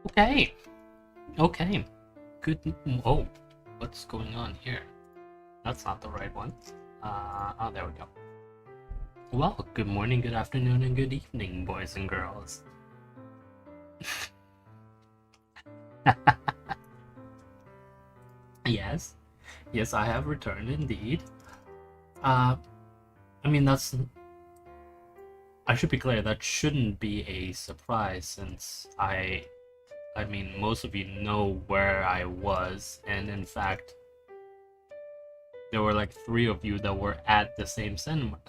Okay, okay. Good. Oh, what's going on here? That's not the right one. Oh, there we go. Well, good morning, good afternoon, and good evening, boys and girls. Yes, yes, I have returned indeed. Uh, I mean, I should be clear, that shouldn't be a surprise since I mean, most of you know where I was, and in fact, there were like three of you that were at the same seminar,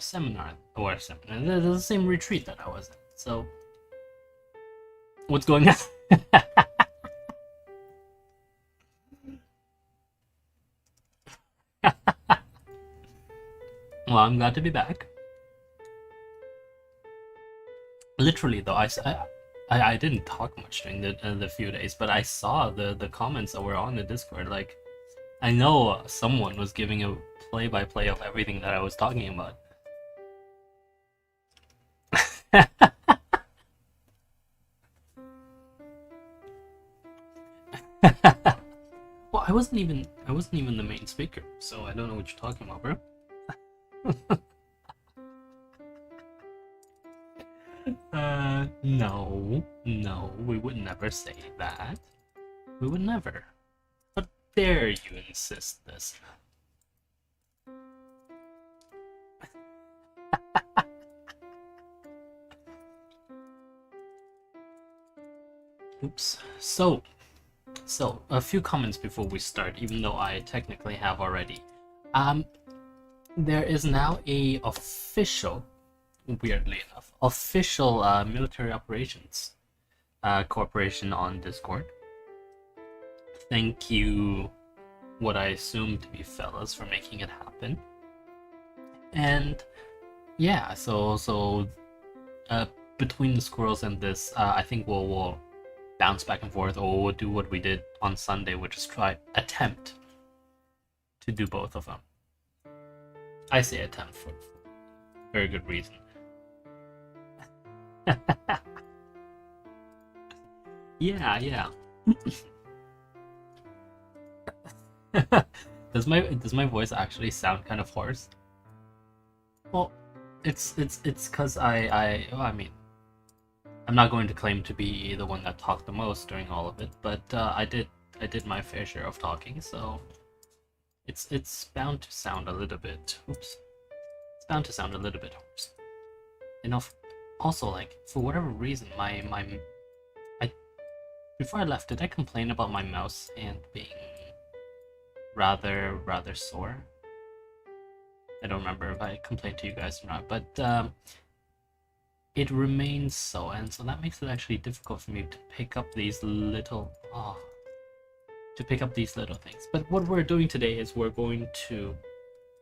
the same retreat that I was at. So, what's going on? Well, I'm glad to be back. Literally, though, I didn't talk much during the few days, but I saw the comments that were on the Discord. Like, I know someone was giving a play-by-play of everything that I was talking about. Well, I wasn't even the main speaker, so I don't know what you're talking about, bro. No, no, we would never say that. We would never. How dare you insist this? Oops. So a few comments before we start, even though I technically have already. Um, there is now a official, weirdly enough, official military operations corporation on Discord. Thank you, what I assume to be fellas, for making it happen. And yeah, so between the squirrels and this, I think we'll bounce back and forth, or we'll do what we did on Sunday, which is attempt to do both of them. I say attempt for very good reason. Yeah. Does my voice actually sound kind of hoarse? Well, it's because I mean, I'm not going to claim to be the one that talked the most during all of it, but I did my fair share of talking, so it's bound to sound a little bit. Oops, it's bound to sound a little bit hoarse. Also, like, for whatever reason, I before I left, did I complain about my mouse hand being rather sore? I don't remember if I complained to you guys or not, but it remains so, and so that makes it actually difficult for me to pick up these little things. But what we're doing today is we're going to,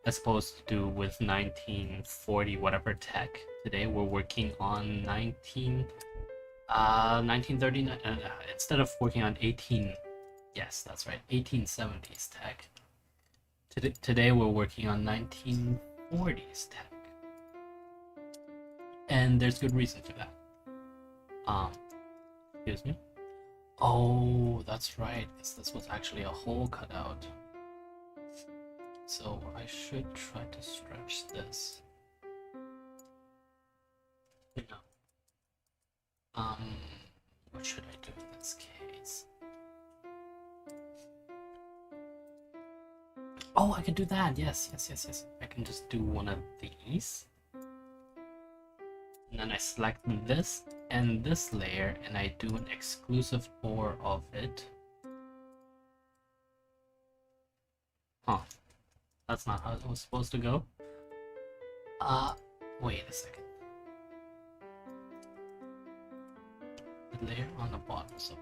as opposed to do with 1940 whatever tech, today we're working on 1939 instead of working on 18, yes, that's right, 1870s tech. Today we're working on 1940s tech. And there's good reason for that. Excuse me. Oh, that's right. This was actually a hole cut out. So I should try to stretch this. Yeah. What should I do in this case? Oh, I can do that. Yes. I can just do one of these. And then I select this and this layer, and I do an exclusive OR of it. Huh. That's not how it was supposed to go. Wait a second. The layer on the bottom, so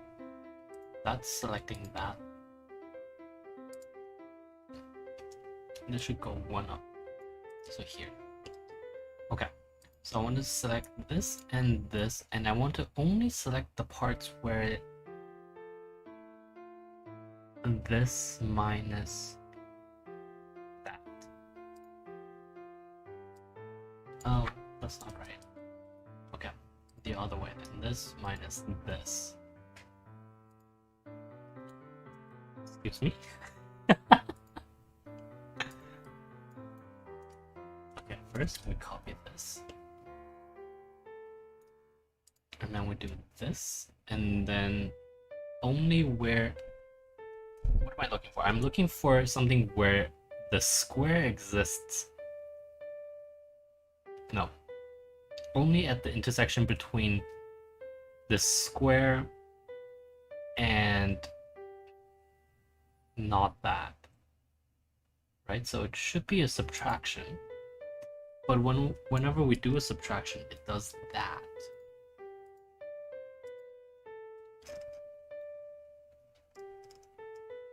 that's selecting that. And this should go one up. So here. Okay. So I want to select this, and I want to only select the parts where this minus that. Oh, that's not right. Okay, the other way then. This minus this. Excuse me. Okay, first we copy this. And then we do this, and then only where... What am I looking for? I'm looking for something where the square exists. No. Only at the intersection between the square and not that. Right? So it should be a subtraction. But whenever we do a subtraction, it does that.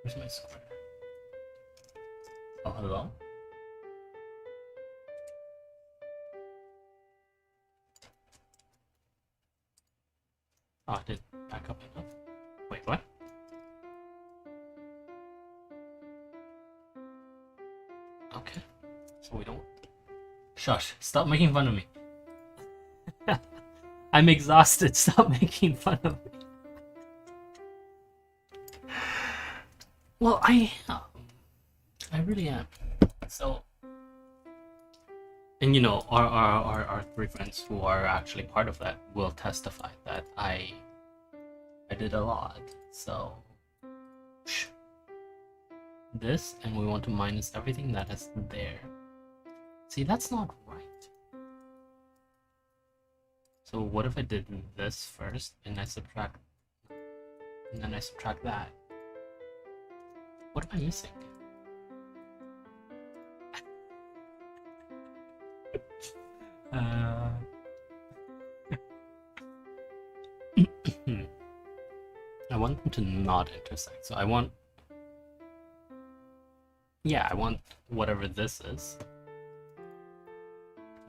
Where's my square? Oh, hello? Oh, I did back up enough. Wait, what? Okay. So we don't... Shush, stop making fun of me. I'm exhausted, stop making fun of me. Well, I really am. So, and you know, our three friends who are actually part of that will testify that I did a lot. So, this, and we want to minus everything that is there. See, that's not right. So what if I did this first, and I subtract, and then I subtract that? What am I missing? I want them to not intersect, so I want... Yeah, I want whatever this is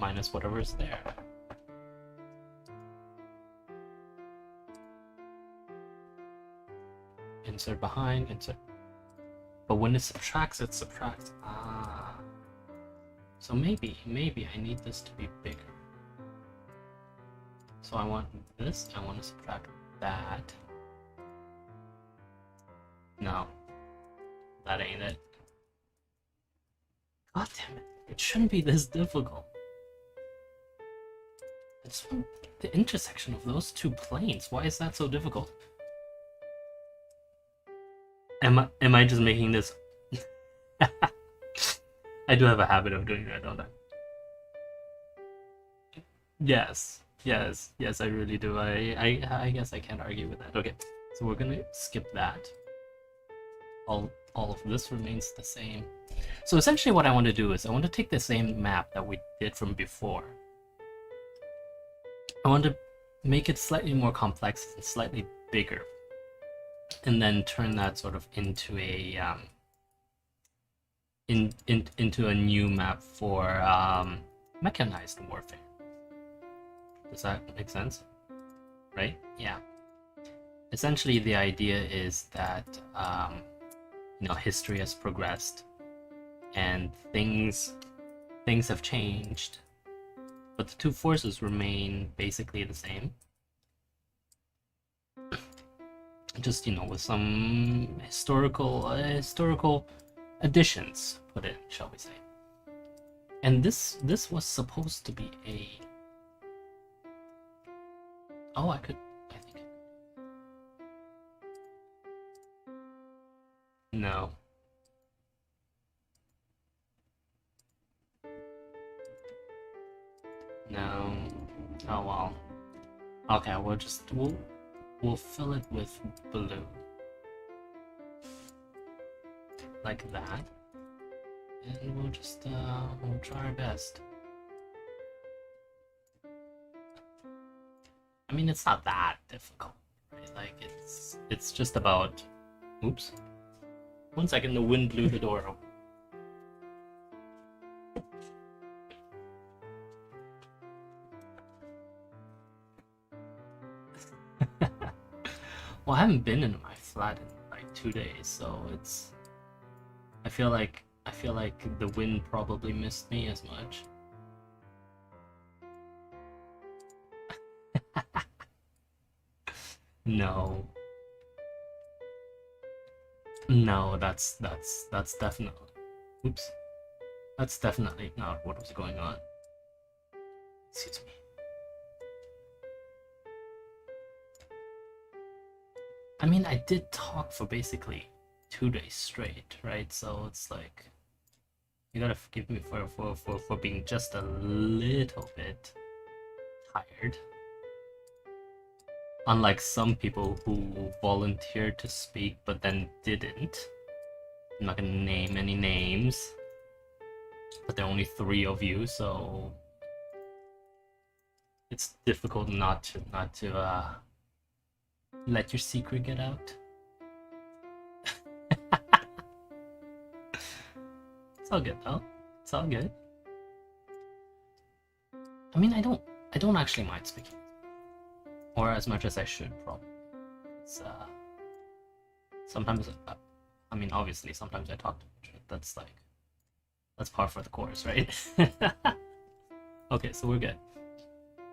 minus whatever is there. Insert behind, insert... But when it subtracts, it subtracts. Ah. So maybe I need this to be bigger. So I want this, I want to subtract that. No. That ain't it. God damn it. It shouldn't be this difficult. I just want the intersection of those two planes. Why is that so difficult? Am I just making this? I do have a habit of doing that, don't I? Yes, I really do. I guess I can't argue with that. Okay, so we're gonna skip that. All of this remains the same. So essentially what I want to do is I want to take the same map that we did from before. I want to make it slightly more complex and slightly bigger. And then turn that sort of into a into a new map for mechanized warfare. Does that make sense? Right? Yeah. Essentially, the idea is that you know, history has progressed, and things have changed, but the two forces remain basically the same. Just, you know, with some historical additions put in, shall we say. And this was supposed to be a... Oh, I think no. No. Oh well. Okay, we'll fill it with blue. Like that. And we'll just we'll try our best. I mean, it's not that difficult, right? Like it's just about... Oops. 1 second, the wind blew the door open. Well, I haven't been in my flat in like 2 days, so it's... I feel like the wind probably missed me as much. No. No, that's definitely. Oops. That's definitely not what was going on. Excuse me. I mean, I did talk for basically 2 days straight, right? So it's like you gotta forgive me for being just a little bit tired. Unlike some people who volunteered to speak but then didn't. I'm not gonna name any names, but there are only 3 of you, so it's difficult not to let your secret get out. It's all good though. It's all good. I mean, I don't actually mind speaking, or as much as I should probably. It's sometimes, I mean, obviously sometimes I talk too much. That's par for the course, right? Okay, so we're good.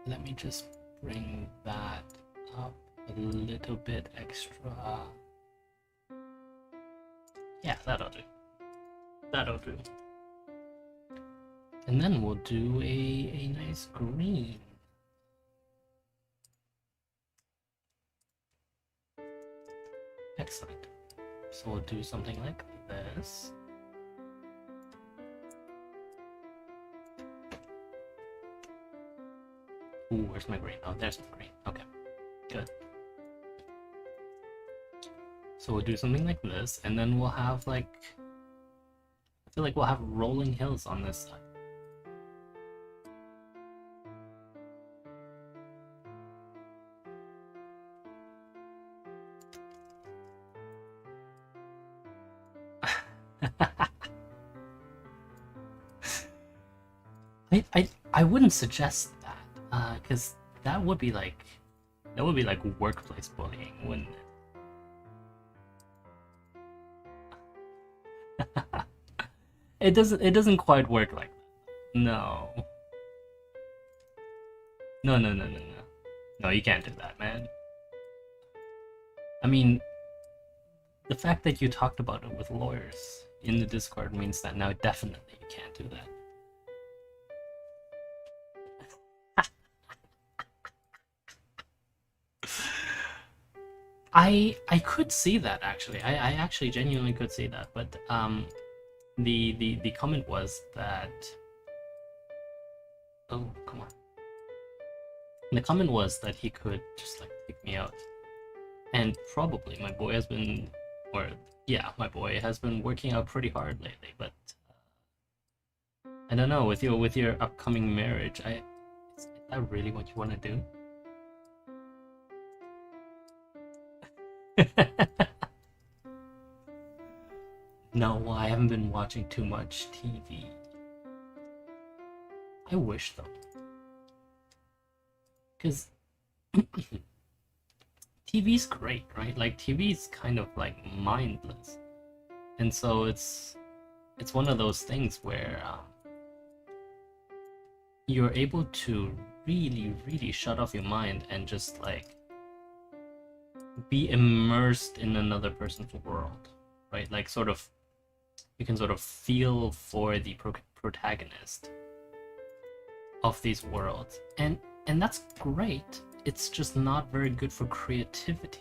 Let me just bring that up a little bit extra. Yeah, that'll do. That'll do. And then we'll do a nice green. Excellent. So we'll do something like this. Ooh, where's my green? Oh, there's my green. Okay, good. So we'll do something like this, and then we'll have like, I feel like we'll have rolling hills on this side. I wouldn't suggest that, because that would be like workplace bullying, wouldn't it? It doesn't quite work like that. No. No, no, no, no, no. No, you can't do that, man. I mean, the fact that you talked about it with lawyers in the Discord means that now definitely you can't do that. I could see that actually. I actually genuinely could see that, but the comment was that, oh come on. The comment was that he could just like pick me out, and probably my boy has been, or yeah, my boy has been working out pretty hard lately. But I don't know, with your upcoming marriage, is that really what you want to do? No, I haven't been watching too much TV. I wish though, because TV's great, right? Like TV's kind of like mindless, and so it's one of those things where you're able to really shut off your mind and just like be immersed in another person's world, right? Like sort of, you can sort of feel for the protagonist of these worlds, and that's great. It's just not very good for creativity.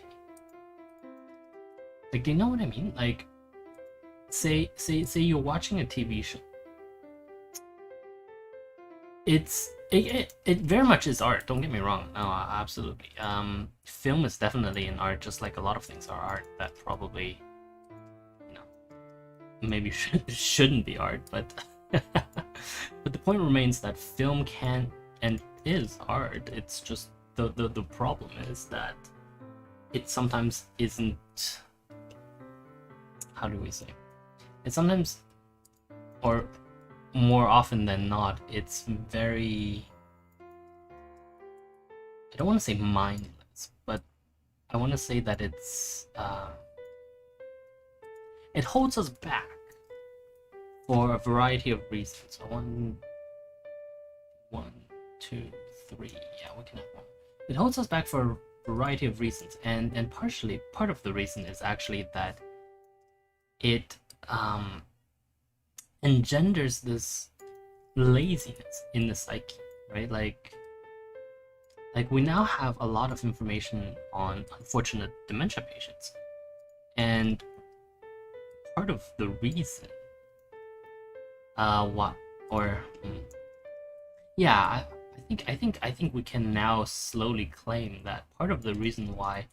Like, do you know what I mean? Like, say you're watching a TV show. It very much is art. Don't get me wrong. No, absolutely. Film is definitely an art, just like a lot of things are art that probably, you know, maybe shouldn't be art. But but the point remains that film can and is art. It's just the problem is that it sometimes isn't. How do we say? It sometimes, or more often than not, it's very, I don't want to say mindless, but I want to say that it holds us back for a variety of reasons. So one, two, three. Yeah, we can have one. It holds us back for a variety of reasons, and partially part of the reason is actually that it engenders this laziness in the psyche, right? Like we now have a lot of information on unfortunate dementia patients, and part of the reason what or yeah, I think we can now slowly claim that part of the reason why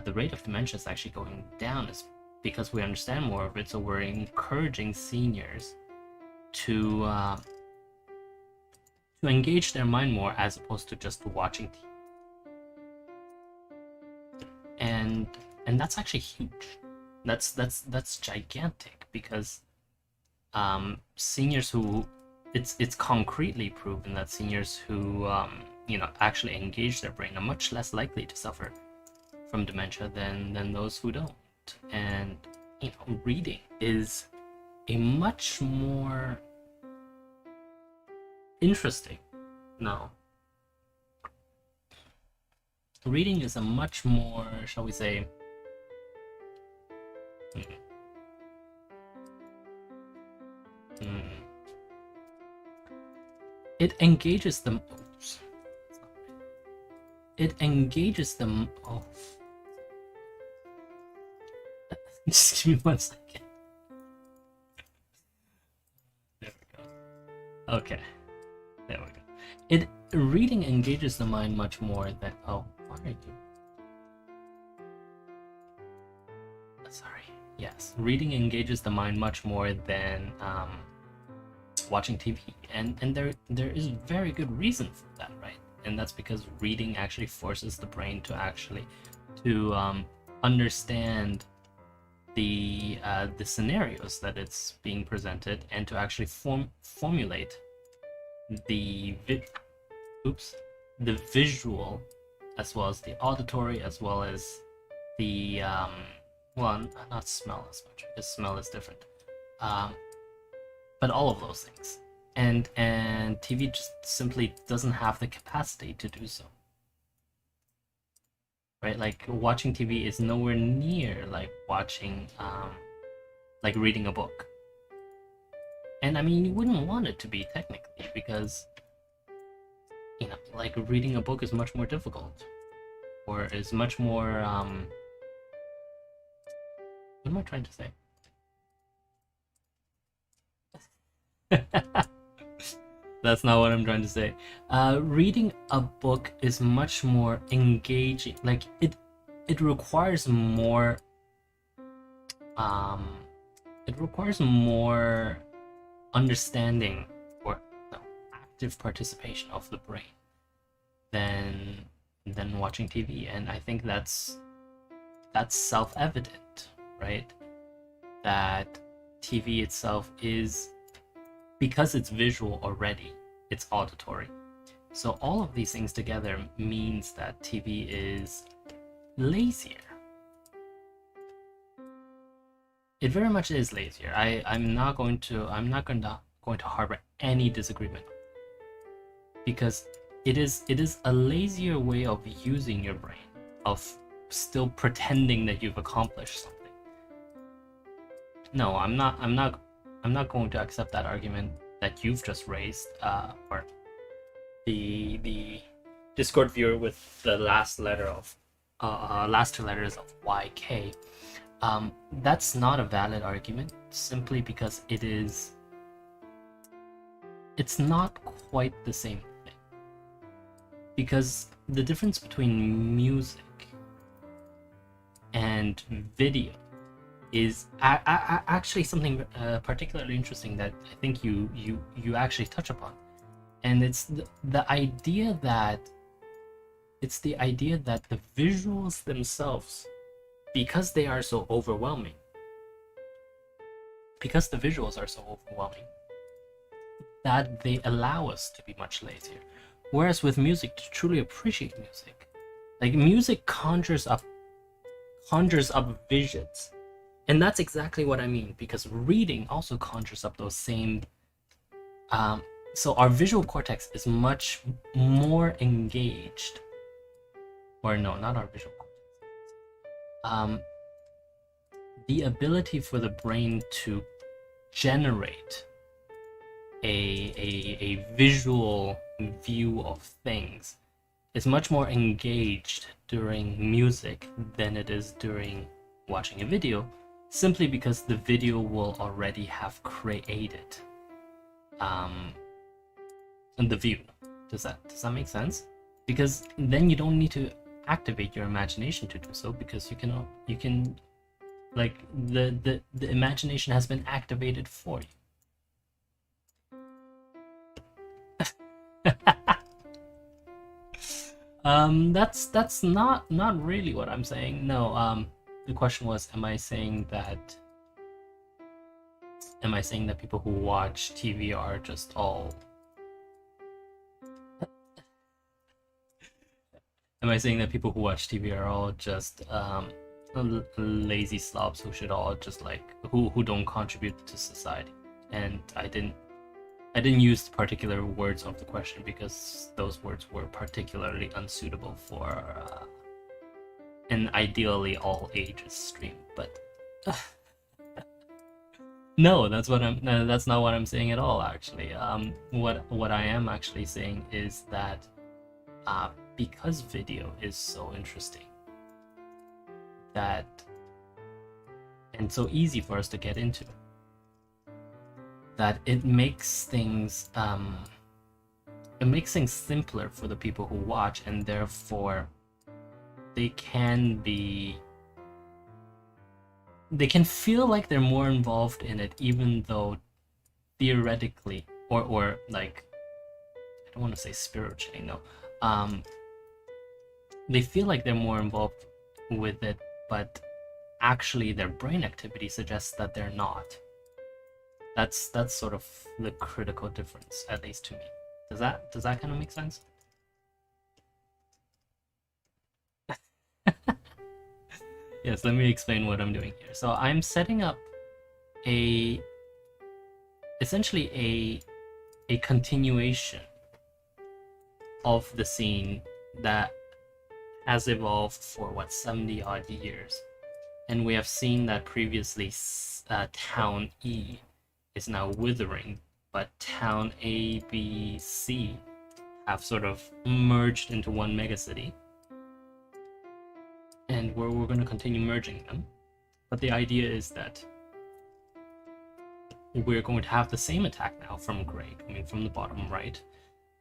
the rate of dementia is actually going down is because we understand more of it. So we're encouraging seniors to engage their mind more as opposed to just watching TV. And that's actually huge. That's gigantic, because seniors who it's concretely proven that seniors who actually engage their brain are much less likely to suffer from dementia than those who don't. And reading is a much more interesting reading is a much more, shall we say, it engages them. Oops. It engages them. Oh, just give me 1 second. There we go. Okay, there we go. Reading engages the mind much more than. Oh, why are you? Sorry. Yes, reading engages the mind much more than watching TV, and there is very good reason for that, right? And that's because reading actually forces the brain to understand the scenarios that it's being presented, and to actually formulate the visual, as well as the auditory, as well as the well, not smell as much, because smell is different, but all of those things. And TV just simply doesn't have the capacity to do so, right? Like, watching TV is nowhere near like watching like reading a book. And I mean, you wouldn't want it to be, technically, because like reading a book is much more difficult, or is much more what am I trying to say? That's not what I'm trying to say. Reading a book is much more engaging. Like, it requires more understanding, or active participation of the brain than watching TV. And I think that's self-evident, right? That TV itself is, because it's visual already, it's auditory. So all of these things together means that TV is lazier. It very much is lazier. I'm not going to harbor any disagreement, because it is a lazier way of using your brain, of still pretending that you've accomplished something. No, I'm not going to accept that argument that you've just raised, or the Discord viewer with the last two letters of YK. That's not a valid argument, simply because it's not quite the same thing. Because the difference between music and video is actually something particularly interesting that I think you actually touch upon, and it's the idea that the visuals themselves, because they are so overwhelming, that they allow us to be much lazier. Whereas with music, to truly appreciate music, like, music conjures up visions. And that's exactly what I mean, because reading also conjures up those same. So our visual cortex is much more engaged. Or no, not our visual cortex. the ability for the brain to generate a visual view of things is much more engaged during music than it is during watching a video, simply because the video will already have created the view. Does that make sense? Because then you don't need to activate your imagination to do so, because you can like the imagination has been activated for you. That's not really what I'm saying. No, the question was, am I saying that people who watch TV are just all am I saying that people who watch TV are all just lazy slobs who should all just like who don't contribute to society? And I didn't use the particular words of the question because those words were particularly unsuitable for an ideally all ages stream. But no, that's not what I'm saying at all. Actually, what I am actually saying is that because video is so interesting, that and so easy for us to get into, that it makes things simpler for the people who watch, and therefore they can feel like they're more involved in it, even though theoretically or like, I don't want to say spiritually, no, they feel like they're more involved with it, but actually their brain activity suggests that they're not. That's sort of the critical difference, at least to me. Does that kind of make sense? Yes, let me explain what I'm doing here. So I'm setting up essentially a continuation of the scene that has evolved for 70 odd years, and we have seen that previously Town E is now withering, but Town A, B, C have sort of merged into one megacity, and we're going to continue merging them. But the idea is that we're going to have the same attack now from Gray coming from the bottom right.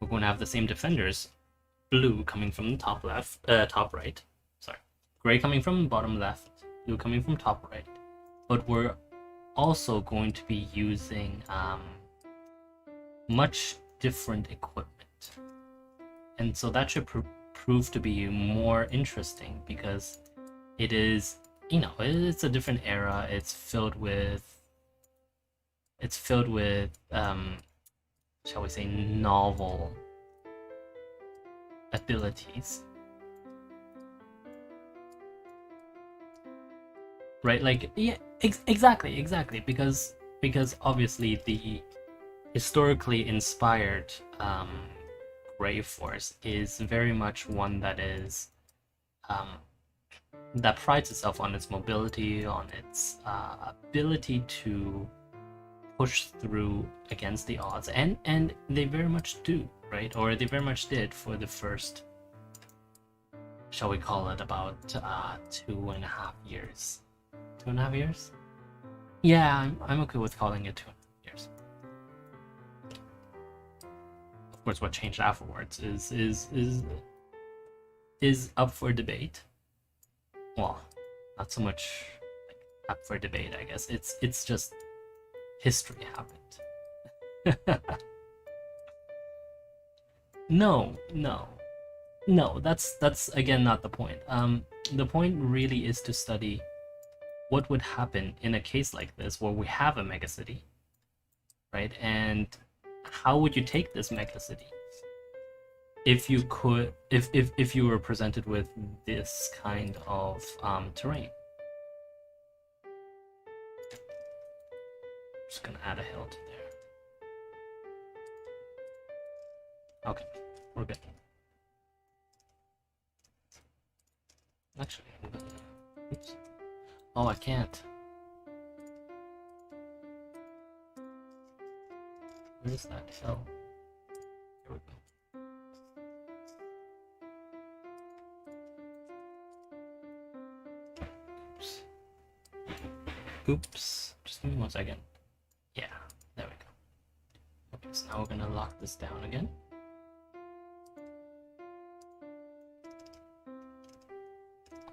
We're going to have the same defenders, Blue coming from the top right. Sorry, Gray coming from the bottom left, Blue coming from top right. But we're also going to be using much different equipment, and so that should prove to be more interesting, because it is, it's a different era. It's filled with shall we say, novel abilities, right? Like, yeah, exactly, because obviously the historically inspired Gray Force is very much one that is that prides itself on its mobility, on its ability to push through against the odds, and they very much do, right? Or they very much did for the first, shall we call it, about 2.5 years. 2.5 years? Yeah, I'm okay with calling it 2.5 years. Of course, what changed afterwards is up for debate. Well, not so much like up for debate, I guess. It's just history happened. No, that's again not the point. The point really is to study what would happen in a case like this where we have a megacity, right? And how would you take this megacity if you could, if you were presented with this kind of terrain? Just gonna add a hill to there. Okay, we're good. Actually, I'm gonna... Oops. Oh, I can't. Where's that hill? Here we go. Oops. Oops. Just give me 1 second. Yeah, there we go. Okay, so now we're gonna lock this down again.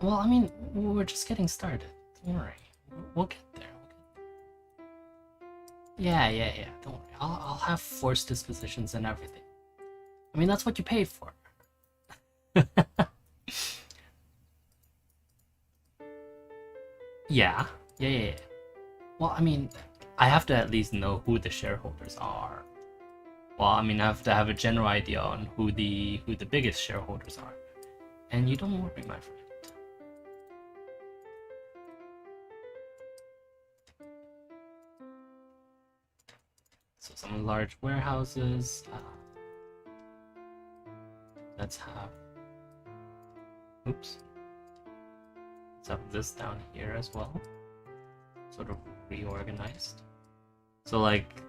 Well, I mean, we're just getting started. Don't worry. We'll get there. Yeah. Don't worry. I'll have forced dispositions and everything. I mean, that's what you pay for. Yeah. Well, I mean, I have to at least know who the shareholders are. Well, I mean, I have to have a general idea on who the biggest shareholders are. And you don't worry, my friend. So some large warehouses. Let's have. Oops. Let's have this down here as well. Sort of reorganized. So like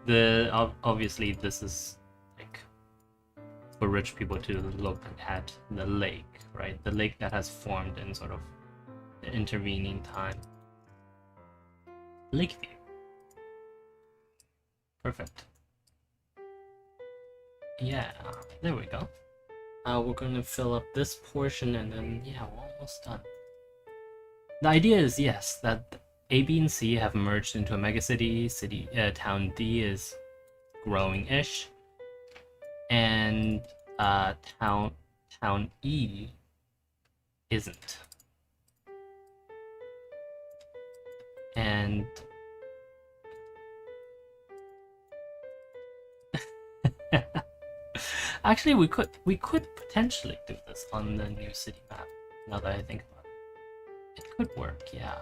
obviously this is like for rich people to look at the lake, right? The lake that has formed in sort of the intervening time. Lakeview. Perfect. Yeah, there we go. We're going to fill up this portion and then, yeah, we're almost done. The idea is, yes, that A, B, and C have merged into a megacity. Town D is growing-ish. And town E isn't. And actually, we could potentially do this on the new city map. Now that I think about it, it could work, yeah.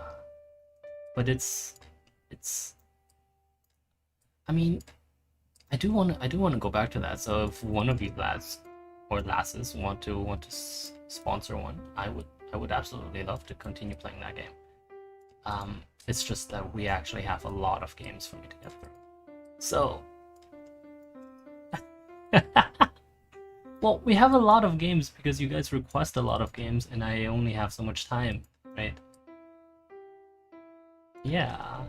But it's. I mean, I do want to go back to that. So if one of you lads or lasses want to sponsor one, I would absolutely love to continue playing that game. It's just that we actually have a lot of games for me to get through. So. Well, we have a lot of games because you guys request a lot of games and I only have so much time, right? Yeah.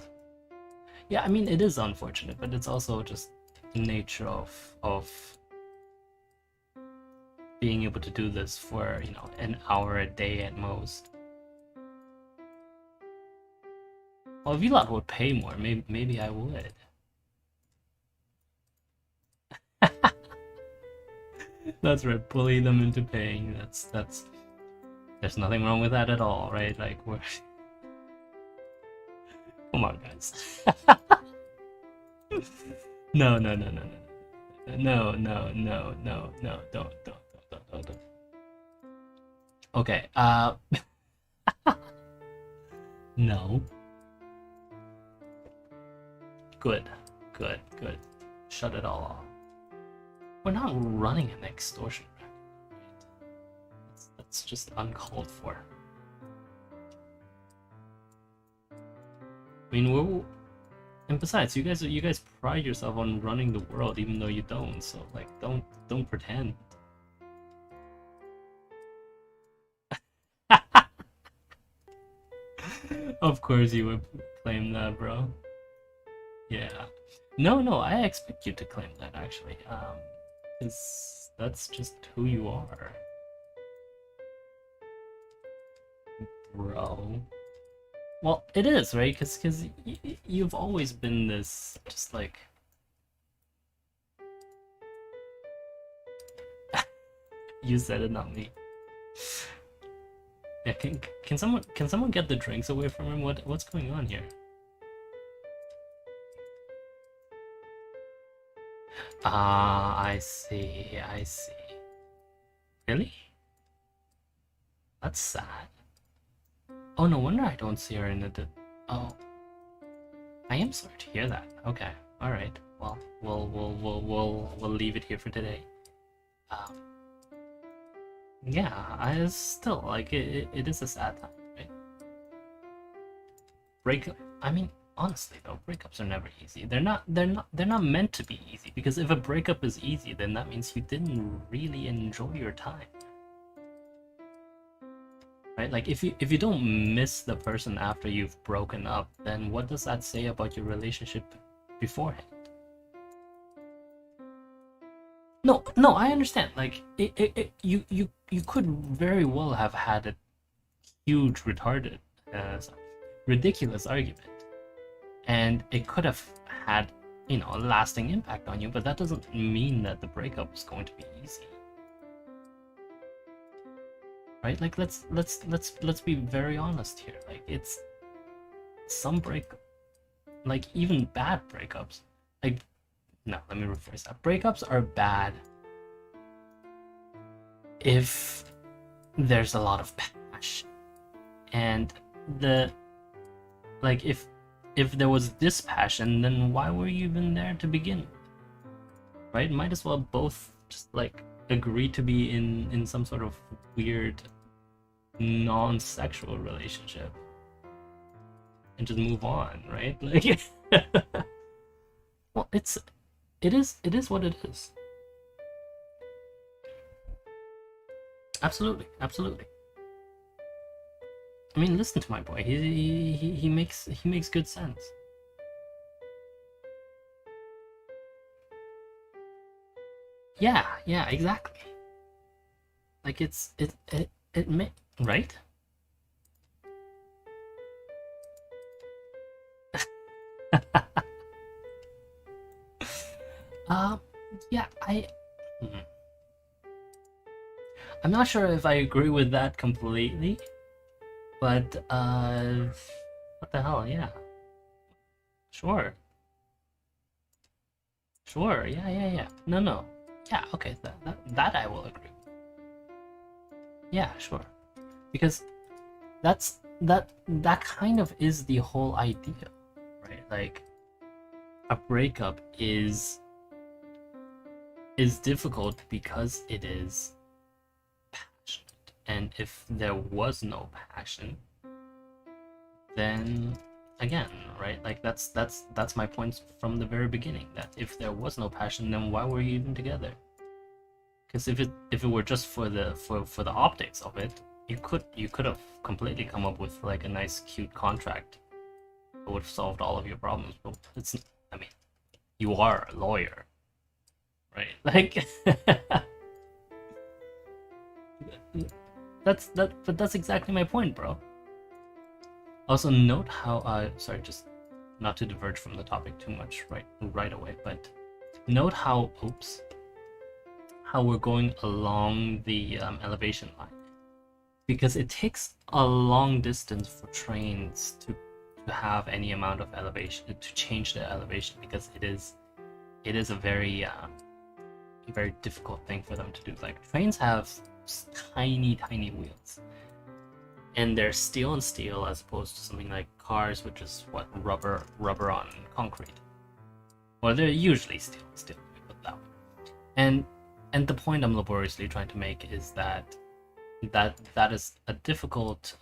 Yeah, I mean, it is unfortunate, but it's also just the nature of being able to do this for, you know, an hour a day at most. Well, if Vlad would pay more, maybe I would. That's right, bully them into paying. That's there's nothing wrong with that at all, right? Like we're come on, guys. No, don't. Okay, no. Good. Shut it all off. We're not running an extortion racket, right? That's just uncalled for. I mean, and besides, you guys pride yourself on running the world, even though you don't. So like, don't pretend. Of course you would claim that, bro. Yeah. No, I expect you to claim that actually. Because that's just who you are. Bro. Well, it is, right? Because you've always been this, just like... You said it, not me. Yeah, can someone get the drinks away from him? What's going on here? Ah, I see. Really? That's sad. Oh, no wonder I don't see her in the... Oh. I am sorry to hear that. Okay, alright. Well, we'll leave it here for today. Yeah, I still, like, it is a sad time, right? I mean, honestly though, breakups are never easy. They're not meant to be easy, because if a breakup is easy, then that means you didn't really enjoy your time. Right? Like if you don't miss the person after you've broken up, then what does that say about your relationship beforehand? No, no, I understand. Like you could very well have had a huge retarded, sorry, ridiculous argument, and it could have had, a lasting impact on you, but that doesn't mean that the breakup is going to be easy. Right? Like let's be very honest here. Like it's some like even bad breakups. Like no, let me rephrase that. Breakups are bad if there's a lot of passion, and if there was dispassion, then why were you even there to begin with? Right? Might as well both just like agree to be in some sort of weird non-sexual relationship and just move on, right? Like well, it is what it is. Absolutely, absolutely. I mean, listen to my boy. He makes good sense. Yeah, yeah, exactly. Like it may, right? Um, yeah, hmm. I'm not sure if I agree with that completely, but what the hell? Yeah, sure, sure. Yeah, yeah, yeah. No, no. Yeah, okay. That I will agree. Yeah, sure. Because that kind of is the whole idea, right? Like a breakup is difficult because it is passionate. And if there was no passion, then again, right? Like that's my point from the very beginning, that if there was no passion, then why were you even together? Because if it were just for the optics of it, you could have completely come up with like a nice cute contract that would have solved all of your problems. But it's, I mean, you are a lawyer, right? Like but that's exactly my point, bro. Also note how sorry, just not to diverge from the topic too much right away, but note how how we're going along the elevation line, because it takes a long distance for trains to have any amount of elevation, to change their elevation, because it is a very difficult thing for them to do. Like trains have tiny wheels, and they're steel on steel, as opposed to something like cars, which is what, rubber on concrete. Well, they're usually steel on steel, let me put it that way. And the point I'm laboriously trying to make is that is a difficult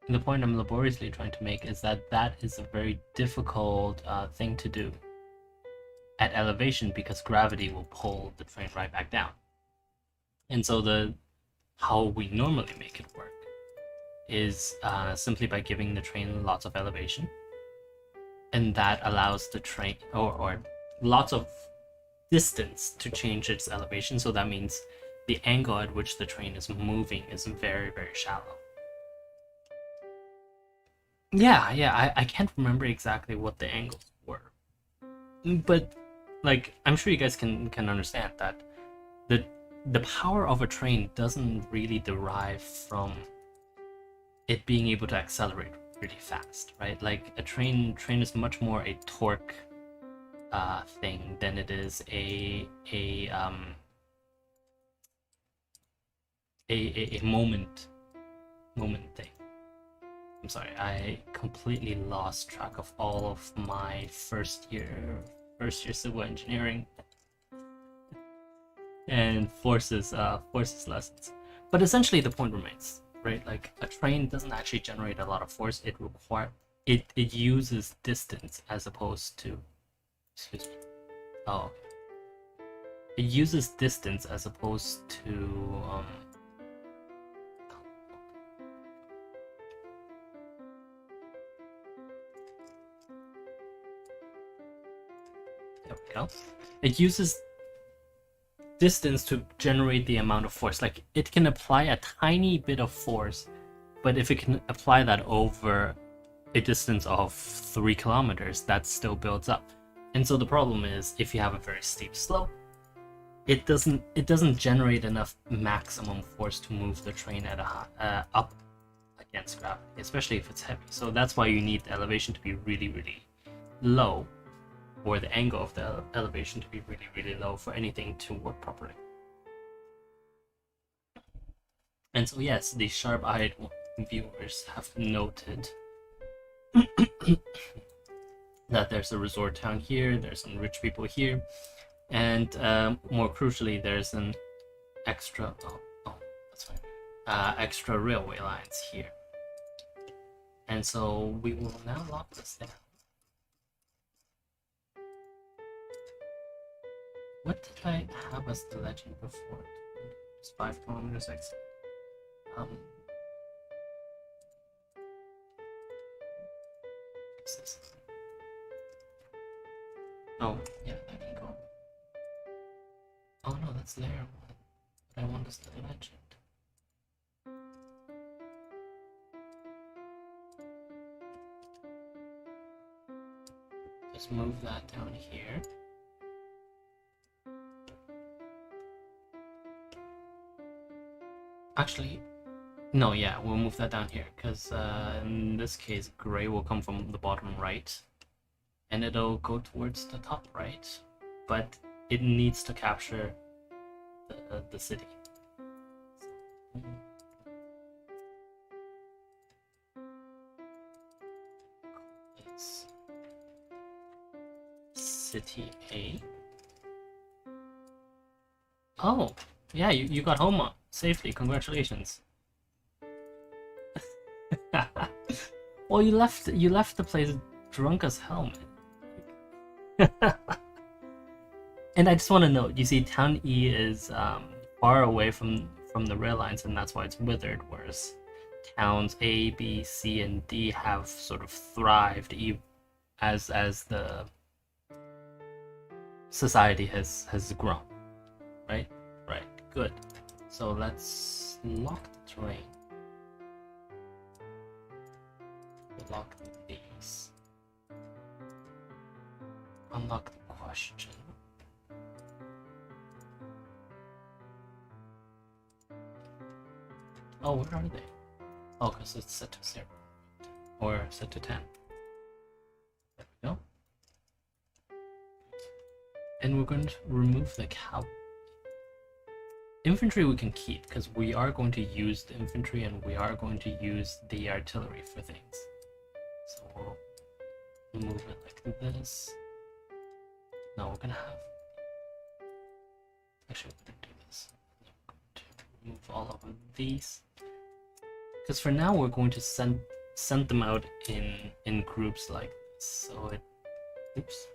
the point I'm laboriously trying to make is that is a very difficult thing to do at elevation, because gravity will pull the train right back down. And so how we normally make it work is simply by giving the train lots of elevation, and that allows the train, or lots of distance to change its elevation. So that means the angle at which the train is moving is very shallow. Yeah, I can't remember exactly what the angles were, but like I'm sure you guys can understand that the the power of a train doesn't really derive from it being able to accelerate really fast, right? Like a train is much more a torque thing than it is a moment thing. I'm sorry, I completely lost track of all of my first year civil engineering. and forces lessons. But essentially the point remains, right? Like a train doesn't actually generate a lot of force. It uses distance as opposed to, excuse me. Oh, it uses distance as opposed to there we go. It uses distance to generate the amount of force. Like it can apply a tiny bit of force, but if it can apply that over a distance of 3 kilometers, that still builds up. And so the problem is, if you have a very steep slope, it doesn't generate enough maximum force to move the train at a up against gravity, especially if it's heavy. So that's why you need the elevation to be really, really low, or the angle of the elevation to be really, really low for anything to work properly. And so yes, the sharp-eyed viewers have noted that there's a resort town here, there's some rich people here, and more crucially, there's an extra extra railway lines here. And so we will now lock this down. What did I have as the legend before? It's 5 kilometers exit. What's this? Oh, yeah, that can go. Oh no, that's layer 1. What I want is the legend. Just move that down here. Actually, no, yeah, we'll move that down here, because in this case, gray will come from the bottom right, and it'll go towards the top right, but it needs to capture the city. It's City A. Oh, yeah, you got home safely. Congratulations. Well, you left the place drunk as hell, man. And I just want to note, you see, Town E is far away from the rail lines, and that's why it's withered, whereas towns A, B, C, and D have sort of thrived as the society has grown. Right? Right. Good. So let's lock the terrain. Lock these. Unlock the question. Oh, where are they? Oh, because it's set to 0. Or set to 10. There we go. And we're going to remove the cow. Infantry we can keep, because we are going to use the infantry and we are going to use the artillery for things. So we'll move it like this. No, we're gonna have... Actually, we're gonna do this. We're going to remove all of these. Because for now, we're going to send them out in groups like this. So it... Oops.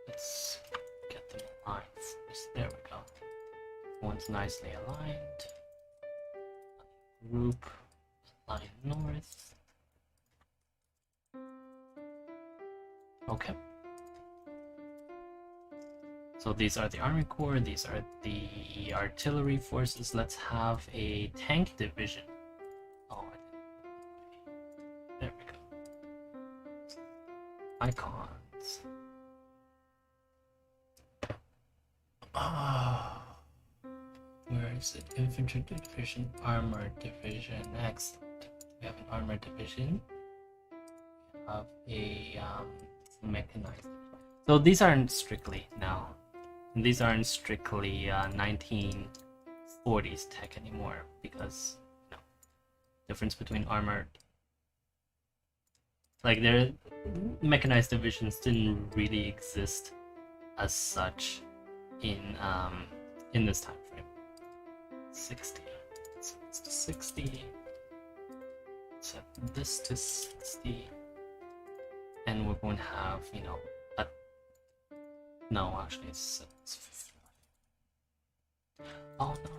Let's get them aligned first. There we go. One's nicely aligned. Group. Line north. Okay. So these are the Army Corps, these are the artillery forces. Let's have a tank division. Oh, there we go. Icons. Oh, where is it? Infantry division, armor division. Next, we have an armor division. We have a mechanized. So these aren't strictly now. These aren't strictly 1940s tech anymore, because difference between armored, like their mechanized divisions didn't really exist as such in this time frame. 60. So it's to 60. Set this to 60, and we're going to have, you know, a no, actually it's 59. Oh no.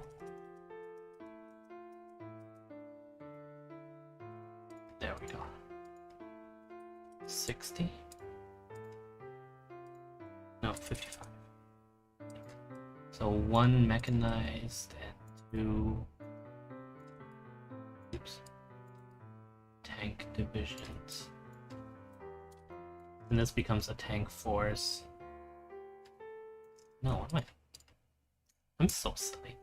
There we go. 60. No, 55. So 1 mechanized and 2 tank divisions. And this becomes a tank force. No, what am I? I'm so silly.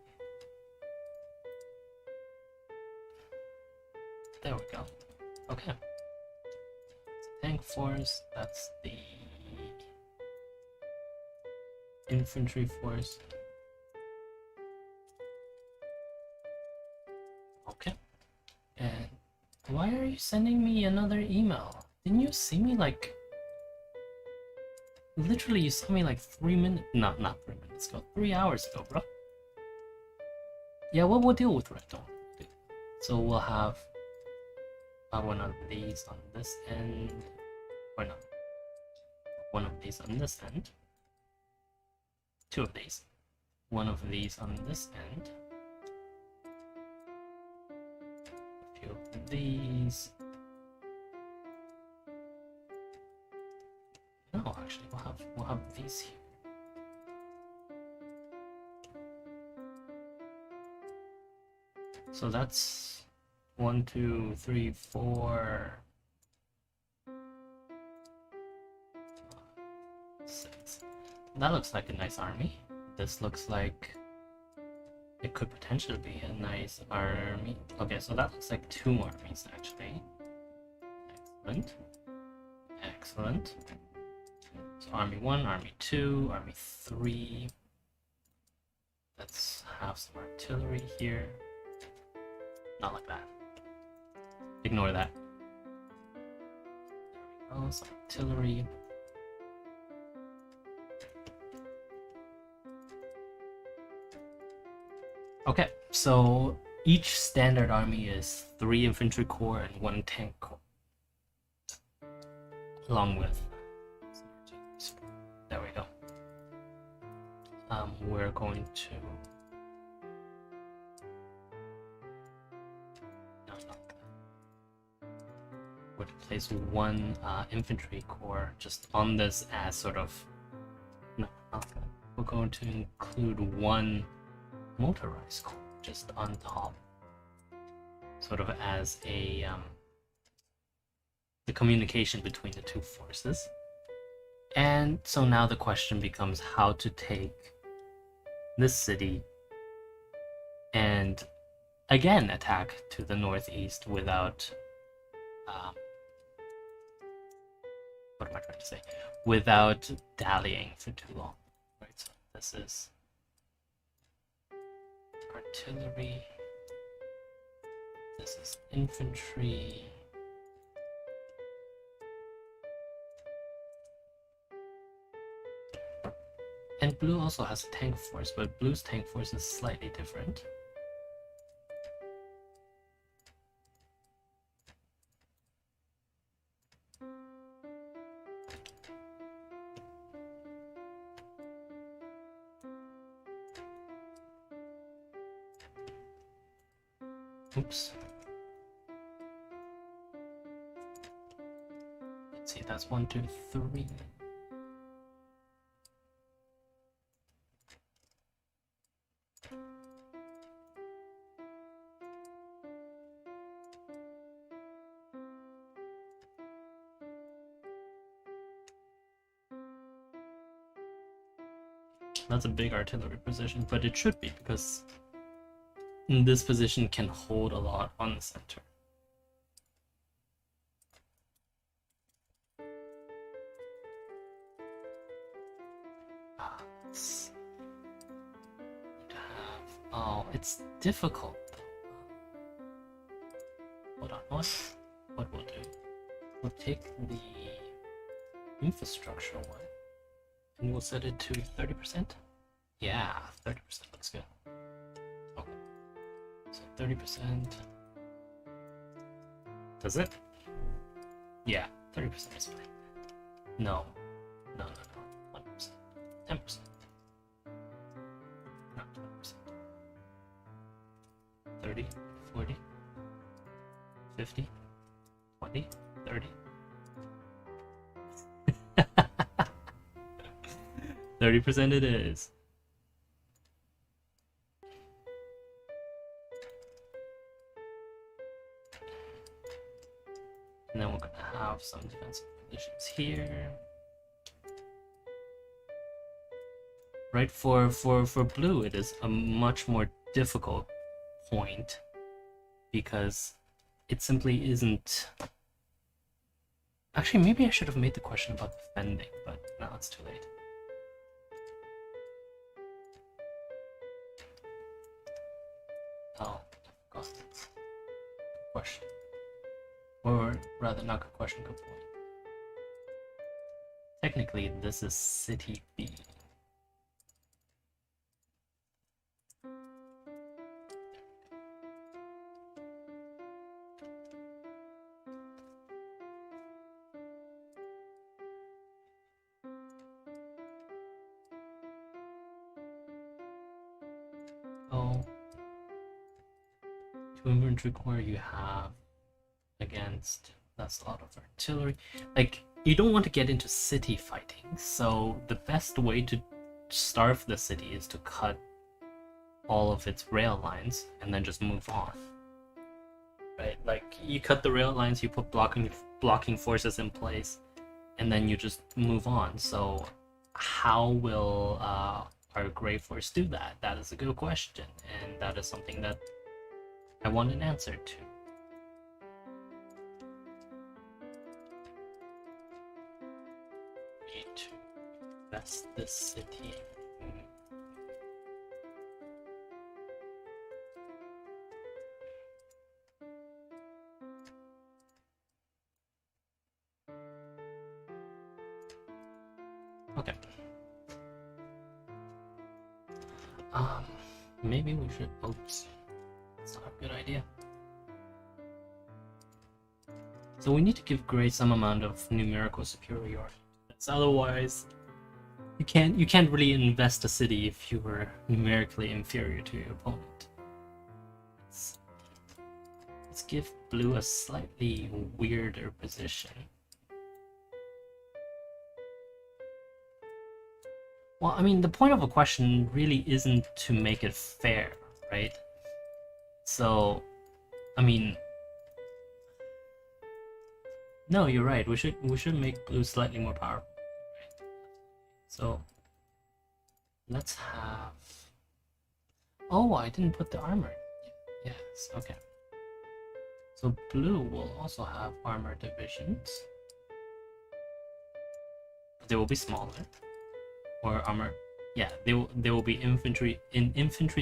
There we go. Okay. Tank force, that's the infantry force. Okay. And why are you sending me another email? Didn't you see me like... Literally, you saw me like 3 minutes... Not 3 minutes ago. 3 hours ago, bro. Yeah, well, we'll deal with Red Dawn. So we'll have one of these on this end. Or not. One of these on this end. 2 of these. 1 of these on this end. A few of these. No, actually, we'll have these here. So that's 1, 2, 3, 4, 6. That looks like a nice army. This looks like it could potentially be a nice army. Okay, so that looks like 2 armies actually. Excellent. Excellent. So Army 1, Army 2, Army 3. Let's have some artillery here. Not like that. Ignore that. There we go, some artillery. Okay, so each standard army is 3 infantry corps and 1 tank corps. Along with... There we go. We're going to... No, not that. We're to place 1 infantry corps just on this as sort of... No, not that. We're going to include 1 motorized corps just on top. Sort of as a... the communication between the 2 forces. And so now the question becomes how to take this city and again attack to the northeast without what am I trying to say? Without dallying for too long. Right, so this is artillery. This is infantry. And blue also has a tank force, but blue's tank force is slightly different. Oops. Let's see, that's 1, 2, 3. That's a big artillery position, but it should be because this position can hold a lot on the center. Oh, it's difficult. Hold on, what we'll do? We'll take the infrastructure one And we'll set it to 30%. Yeah, 30% looks good. Okay. So 30%. Does it? Yeah, 30% is fine. No. No. 1%. 10%. No, 20%. 30, 40, 50, 20, 30. 30% it is. And then we're gonna have some defensive positions here. Right, for blue it is a much more difficult point because it simply isn't. Actually, maybe I should have made the question about defending, but now it's too late. Oh, I forgot. Good question. Or rather, not good question, good point. Technically, this is City B. Oh. 2 infantry corps you have against, that's a lot of artillery. Like, you don't want to get into city fighting, so the best way to starve the city is to cut all of its rail lines and then just move on. Right? Like, you cut the rail lines, you put blocking forces in place, and then you just move on. So how will our Grey Force do that? That is a good question, and that is something that I want an answer to. Need to invest this city. Okay. Maybe we should. Oops. That's not a good idea. So we need to give Gray some amount of numerical superiority. Otherwise, you can't really invest a city if you were numerically inferior to your opponent. Let's give blue a slightly weirder position. Well, I mean, the point of a question really isn't to make it fair, right? So, I mean, no, you're right. We should make blue slightly more powerful. Right? So, let's have. Oh, I didn't put the armor. Yes, okay. So blue will also have armor divisions. They will be smaller. Or armor. Yeah, they will be infantry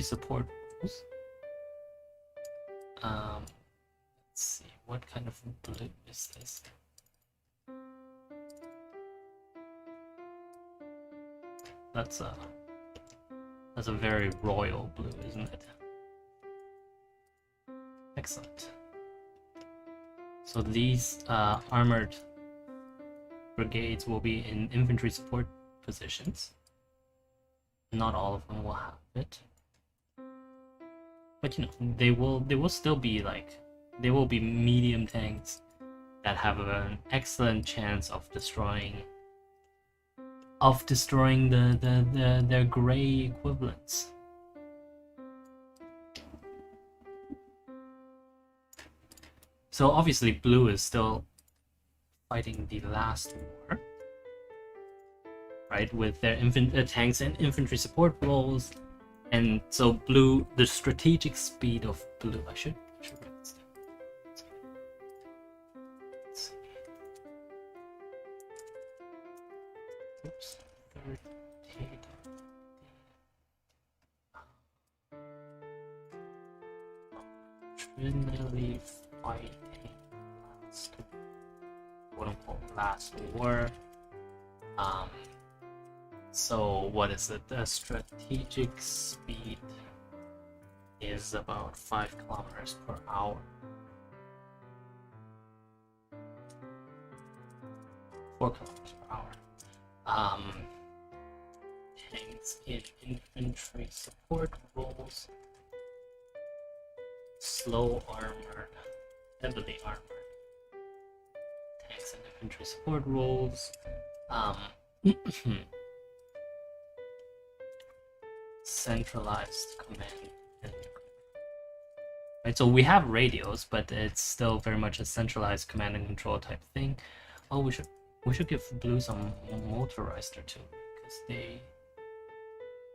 support roles. Let's see, what kind of blue is this? That's a very royal blue, isn't it? Excellent. So these armored brigades will be in infantry support positions. Not all of them will have it, but you know, they will still be like, they will be medium tanks that have an excellent chance of destroying their gray equivalents. So obviously blue is still fighting the last war, right, with their tanks and infantry support roles. And so blue, the strategic speed of blue, I should write this down. Let's see. Oops, 30. Trinity fighting last, quote unquote, last war. So what is it? The strategic speed is about 5 kilometers per hour. 4 kilometers per hour. Tanks in infantry support roles. Slow armored, heavily armored. Tanks and infantry support roles. Centralized command and right, so we have radios, but it's still very much a centralized command and control type thing. Oh, we should give Blue some motorized or two, because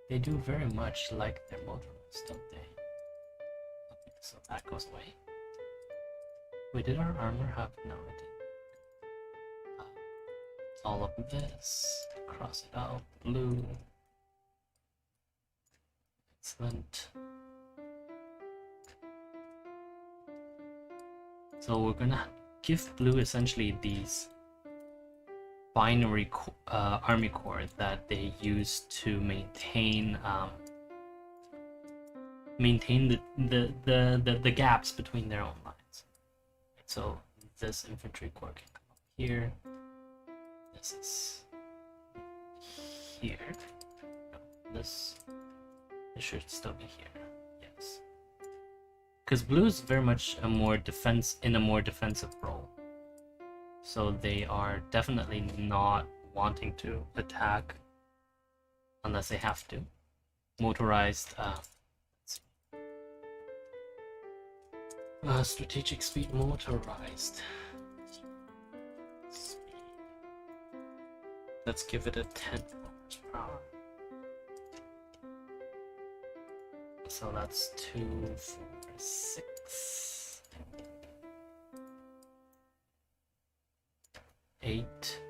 they do very much like their motorized, don't they? Okay, so that goes away. Wait, did our armor have? No, it didn't. All of this, cross it out, Blue. Excellent. So we're gonna give Blue essentially these binary army corps that they use to maintain the gaps between their own lines. So this infantry corps can come up here. This is here. No, this should still be here. Yes. Because Blue is very much a more defensive role. So they are definitely not wanting to attack unless they have to. Motorized let's see. Strategic speed motorized. Speed. Let's give it a 10 kilometers per hour. So that's 2, 4, 6, 8.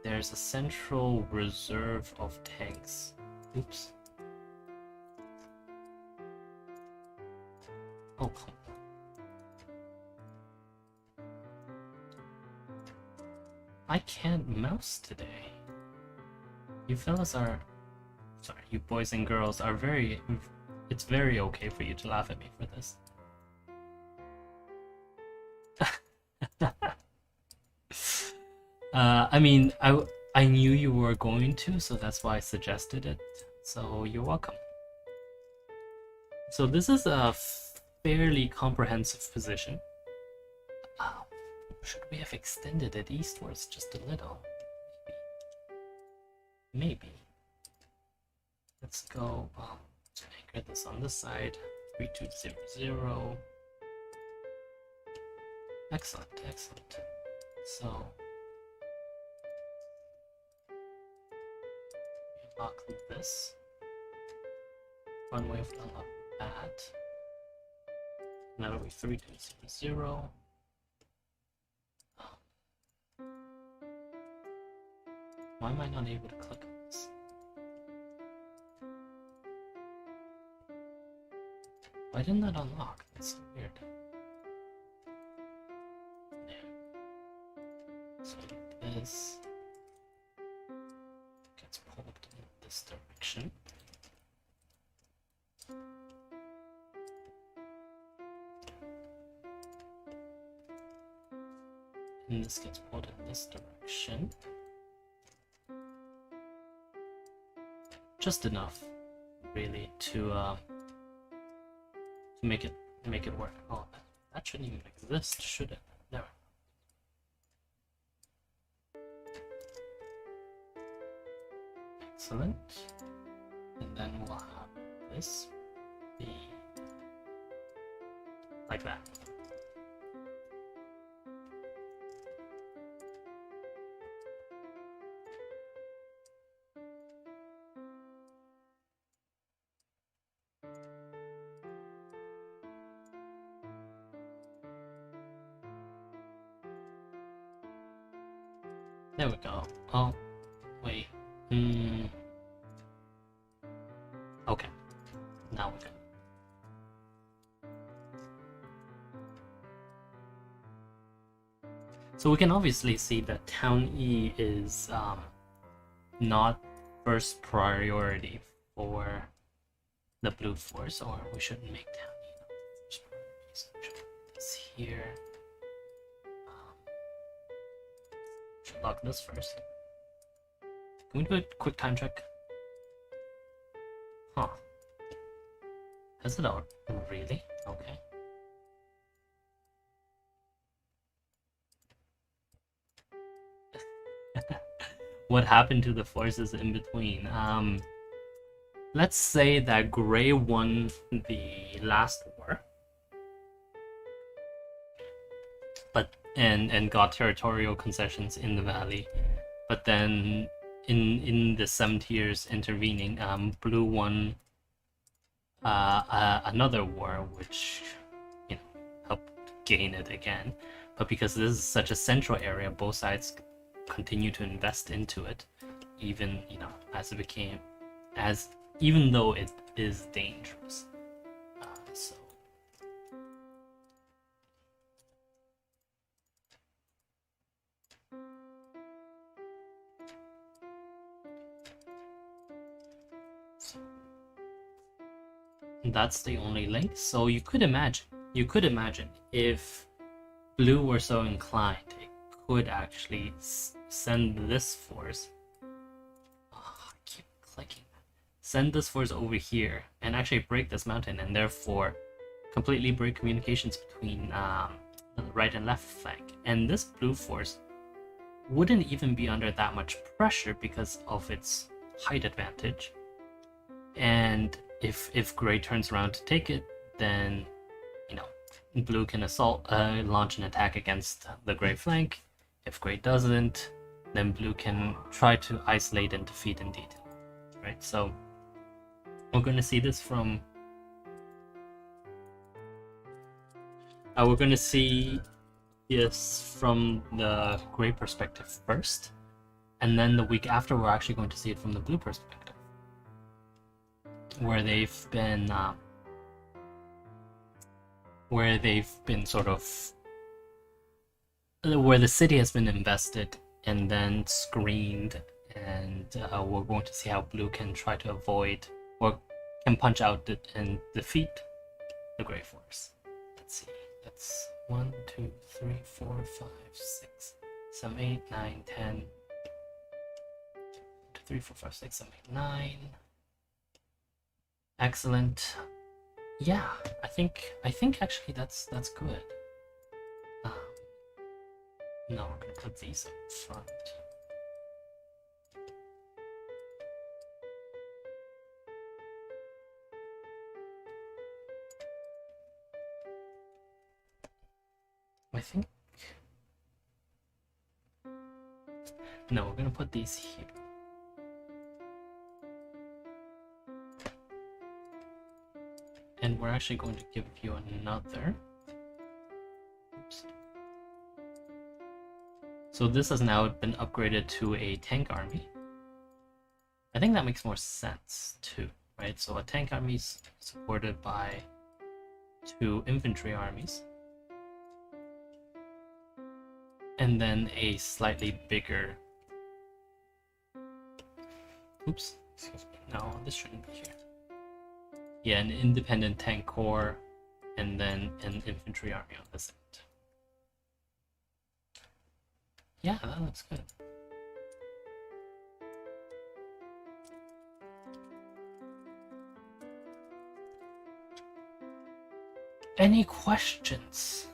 There's a central reserve of tanks. Oops. Oh, come on. I can't mouse today. You fellas are... Sorry, you boys and girls are very... It's very okay for you to laugh at me for this. I mean, I knew you were going to, so that's why I suggested it. So you're welcome. So this is a fairly comprehensive position. Should we have extended it eastwards just a little? Maybe. Let's go. To anchor this on this side. 3200. Excellent, excellent. So unlock this. One way of unlocking that. And that'll be 3200. Why am I not able to click on this? Why didn't that unlock? That's so weird. There. So this gets pulled in this direction. And this gets pulled in this direction. Just enough, really, to make it work. Oh, that shouldn't even exist, should it? Never. Excellent. And then we'll have this be like that. There we go. Oh, wait. Okay. Now we're good. So we can obviously see that Town E is not first priority for the blue force, or we shouldn't make that, first priority. So we should put this here. Should lock this first. Can we do a quick time check? Huh. Has it out? Really? Okay. What happened to the forces in between? Let's say that Gray won the last war, but and got territorial concessions in the valley, but then in the 70 years intervening, Blue won another war, which helped gain it again. But because this is such a central area, both sides continue to invest into it, even as it became even though it is dangerous. So that's the only link. So you could imagine if Blue were so inclined, it could actually send this force. I keep clicking. Send this force over here and actually break this mountain, and therefore completely break communications between the right and left flank. And this blue force wouldn't even be under that much pressure because of its height advantage. And if Gray turns around to take it, then Blue can launch an attack against the Gray flank. If Gray doesn't, then Blue can try to isolate and defeat in detail, right? So we're going to see this from... we're going to see this from the Gray perspective first, and then the week after we're actually going to see it from the Blue perspective, where they've been sort of... where the city has been invested and then screened, and we're going to see how Blue can try to avoid or can punch out and defeat the Gray Force. Let's see. That's 1, 2, 3, 4, 5, 6, 7, 8, 9, 10. 1, 2, 3, 4, 5, 6, 7, 8, 9. Excellent. Yeah, I think actually that's good. No, we're gonna put these up front. I think... no, we're gonna put these here. And we're actually going to give you another. Oops. So this has now been upgraded to a tank army. I think that makes more sense too, right? So a tank army is supported by 2 infantry armies. And then a slightly bigger... oops, excuse me. No, this shouldn't be here. Yeah, an independent tank corps, and then an infantry army on this end. Yeah, that looks good. Any questions?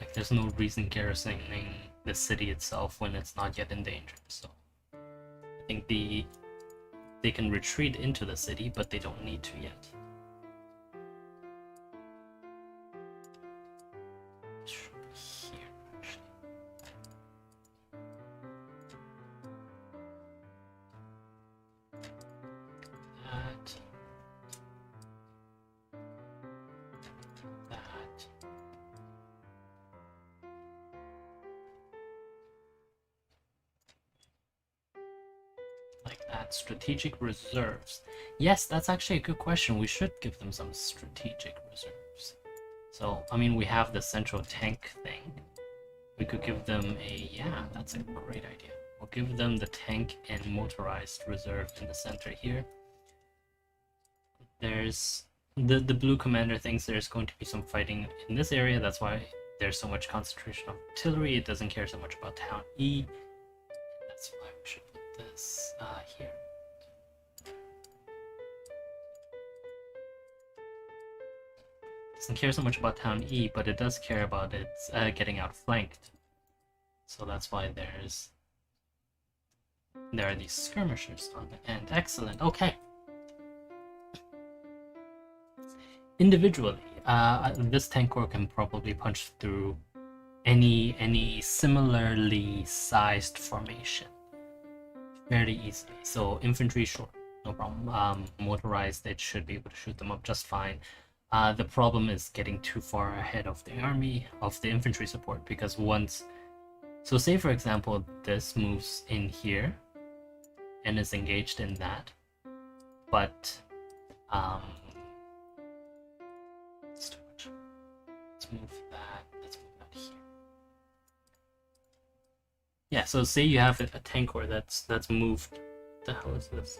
Like, there's no reason garrisoning the city itself when it's not yet in danger, so I think they can retreat into the city, but they don't need to yet. Here, actually. That. Like that. Strategic reserves. Yes, that's actually a good question. We should give them some strategic reserves. So, I mean, we have the central tank thing, We could give them a, yeah, that's a great idea. We'll give them the tank and motorized reserve in the center here. There's the blue commander thinks there's going to be some fighting in this area. That's why there's so much concentration of artillery. It doesn't care so much about town E. That's why we should put this here. Doesn't care so much about town E, but it does care about its getting outflanked. So that's why there are these skirmishers on the end. Excellent. Okay. Individually, this tank corps can probably punch through any similarly sized formation fairly easily. So infantry, sure, no problem. Motorized, it should be able to shoot them up just fine. The problem is getting too far ahead of the army, of the infantry support, because once... So say, for example, this moves in here and is engaged in that, but... It's too much. Let's move that here. Yeah, so say you have a tank corps that's moved. What the hell is this?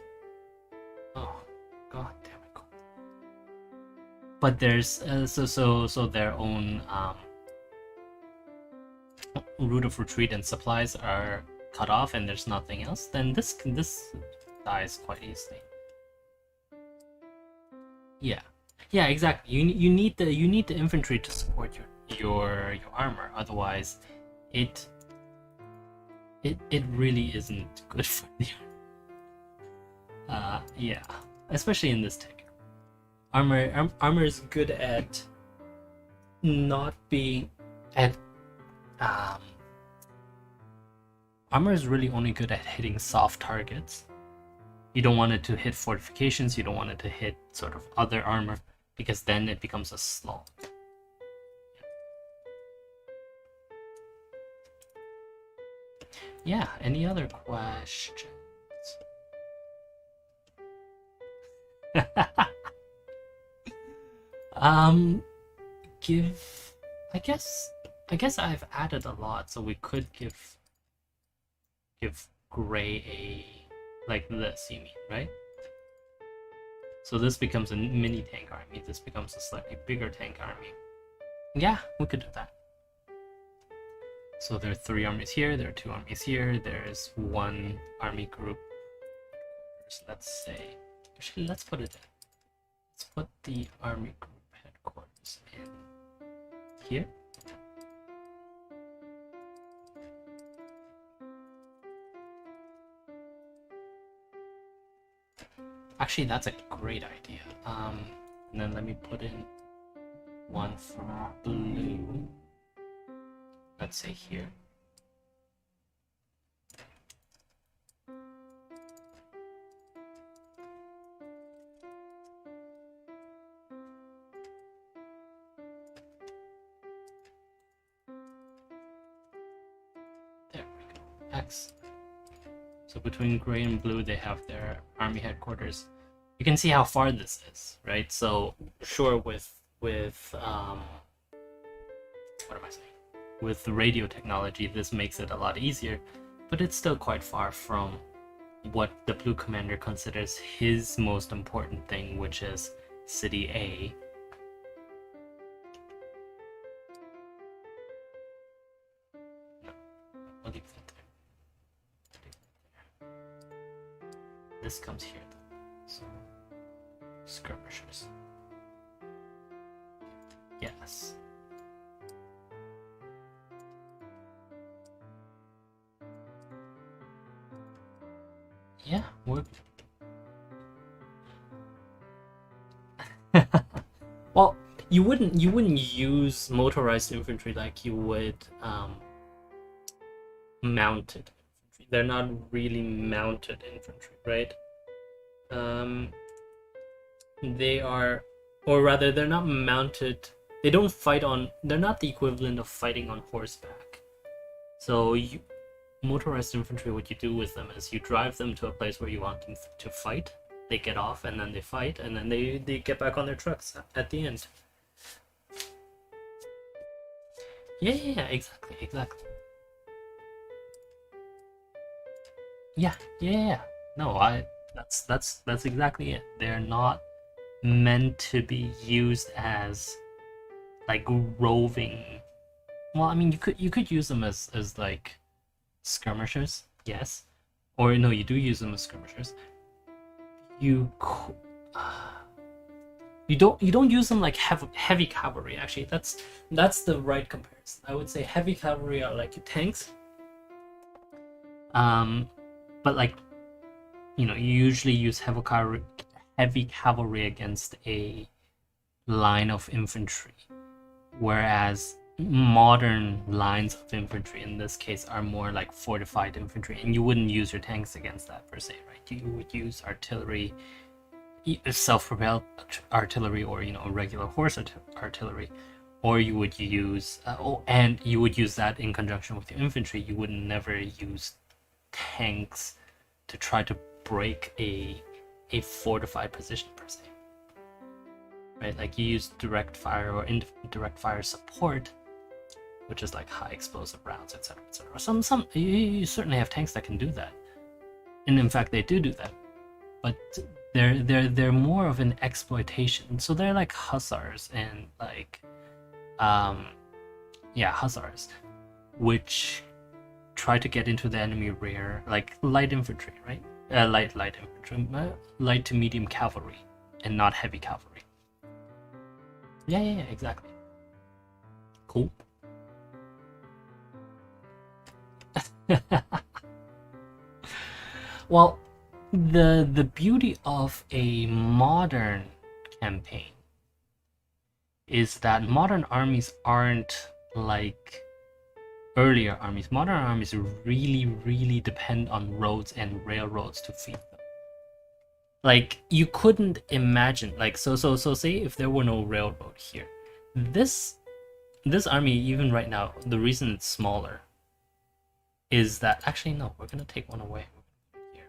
Oh, god damn it. But there's so their own route of retreat and supplies are cut off, and there's nothing else. Then this dies quite easily. Yeah, exactly. You need the infantry to support your armor. Otherwise, it really isn't good for the armor. Yeah, especially in this tick. Armor is good at not being at armor is really only good at hitting soft targets. You don't want it to hit fortifications, you don't want it to hit sort of other armor, because then it becomes a slog. Yeah, any other questions? I guess I've added a lot, so we could give Gray a, like this, you mean, right? So this becomes a mini tank army, this becomes a slightly bigger tank army. Yeah, we could do that. So there are 3 armies here, there are 2 armies here, there's 1 army group. So let's say, actually let's put it in. Let's put the army group headquarters in here. Actually, that's a great idea. And then let me put in 1 for blue. Let's say here. There we go. Excellent. So between gray and blue, they have their army headquarters. You can see how far this is, right? So sure, with what am I saying? With radio technology, this makes it a lot easier, but it's still quite far from what the blue commander considers his most important thing, which is City A. No, I'll leave that there. This comes here though. So skirmishers. Yes. Yeah, we're... Well, you wouldn't use motorized infantry like you would mounted infantry. They're not really mounted infantry, right? They are, or rather, they're not mounted. They don't fight on. They're not the equivalent of fighting on horseback. So motorized infantry, what you do with them is you drive them to a place where you want them to fight. They get off and then they fight, and then they get back on their trucks at the end. Yeah, exactly. Yeah. No, that's exactly it. They're not meant to be used as like roving. Well, I mean, you could use them as like skirmishers, yes, or no, you do use them as skirmishers. You you don't use them like heavy cavalry. Actually, that's the right comparison. I would say heavy cavalry are like tanks. Um, but like you usually use heavy cavalry against a line of infantry, whereas modern lines of infantry in this case are more like fortified infantry, and you wouldn't use your tanks against that per se, right? You would use artillery, self-propelled artillery, or regular horse artillery, or you would use and you would use that in conjunction with your infantry. You would never use tanks to try to break a fortified position per se, right? Like you use direct fire or indirect fire support, which is like high explosive rounds, etc., etc. Some you certainly have tanks that can do that, and in fact they do that, but they're more of an exploitation. So they're like hussars and like hussars, which try to get into the enemy rear, like light infantry, right? Light infantry, light to medium cavalry, and not heavy cavalry. Yeah, exactly. Cool. Well, the beauty of a modern campaign is that modern armies aren't like earlier armies. Modern armies really depend on roads and railroads to feed them. Like you couldn't imagine, like so say if there were no railroad here, this army, even right now, the reason it's smaller is that actually no, we're gonna take one away here.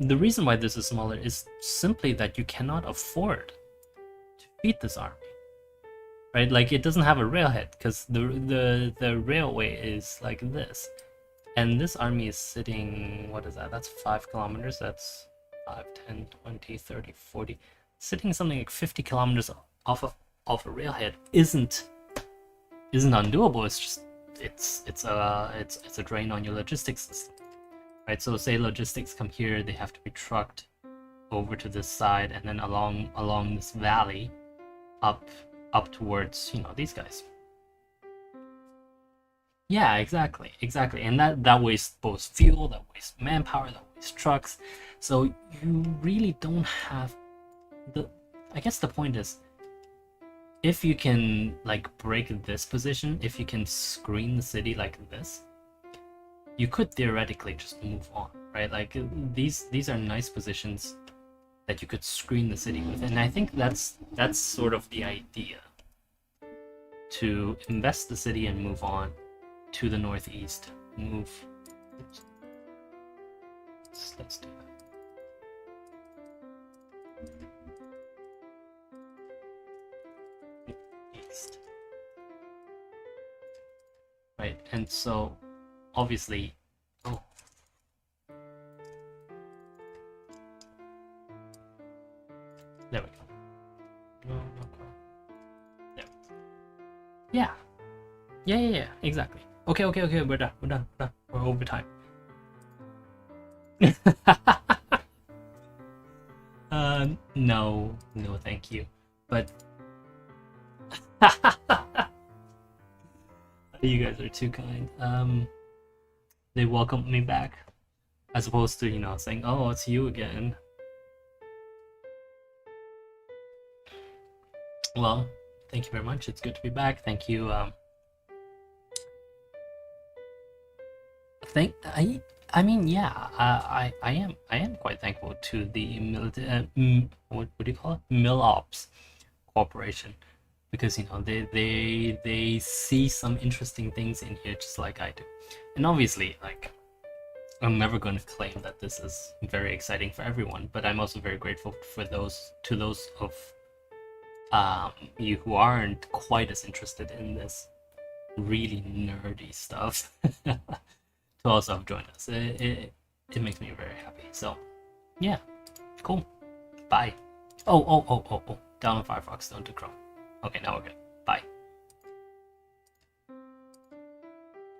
The reason why this is smaller is simply that you cannot afford to feed this army, right? Like it doesn't have a railhead because the railway is like this, and this army is sitting, what is that? That's 5 kilometers. That's 5, 10, 20, 30, 40. Sitting something like 50 kilometers off a railhead isn't undoable. It's just it's a drain on your logistics system, right? So say logistics come here, they have to be trucked over to this side, and then along this valley up towards these guys. Yeah, exactly, and that wastes both fuel, that wastes manpower, that wastes trucks. So you really don't have I guess the point is, if you can like break this position, if you can screen the city like this, you could theoretically just move on, right? Like these are nice positions that you could screen the city with, and I think that's sort of the idea, to invest the city and move on to the northeast. Let's do that. East. Right, and so obviously, there we go. No, there. Yeah, exactly. Okay, we're done. We're over time. No, thank you. But you guys are too kind. They welcomed me back, as opposed to saying, "Oh, it's you again." Well, thank you very much. It's good to be back. Thank you. I mean, yeah, I am quite thankful to the what do you call it, Milops Corporation, because they see some interesting things in here just like I do, and obviously like I'm never going to claim that this is very exciting for everyone, but I'm also very grateful for those of you who aren't quite as interested in this, really nerdy stuff to also have joined us. It makes me very happy. So, yeah, cool. Bye. Oh. Download Firefox, don't do Chrome. Okay, now we're good. Bye.